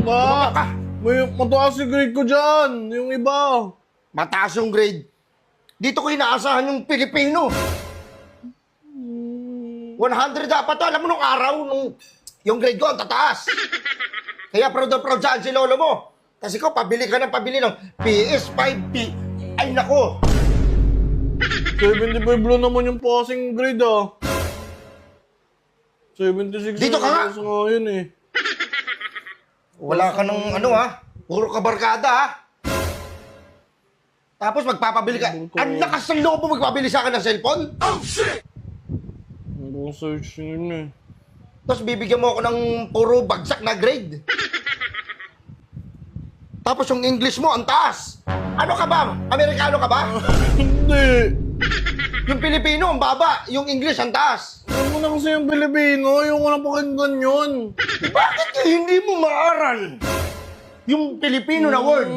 Ba? May mataas yung grade ko dyan. Yung iba. Mataas yung grade. Dito ko inaasahan yung Pilipino. 100 dapat to. Alam mo, nung araw, yung grade ko ang tataas. Kaya proud na proud saan si lolo mo. Kasi ko, pabili ka ng PS5P. Ay, nako. 75 lang naman yung passing grade ah. 76 Dito ka nga. ngayon eh. Wala ka ng puro kabarkada ha. Tapos magpapabili ka. Ang lakas ng loob mo magpapabili sa akin ng cellphone. Ang search yun eh. Tapos bibigyan mo ako ng puro bagsak na grade. Tapos yung English mo, ang taas. Ano ka ba? Amerikano ka ba? Hindi. Yung Pilipino, ang baba. Yung English, ang taas. Alam mo na kasi yung Pilipino, yung unang pakinggan yun. Bakit hindi mo maaral yung Pilipino na word?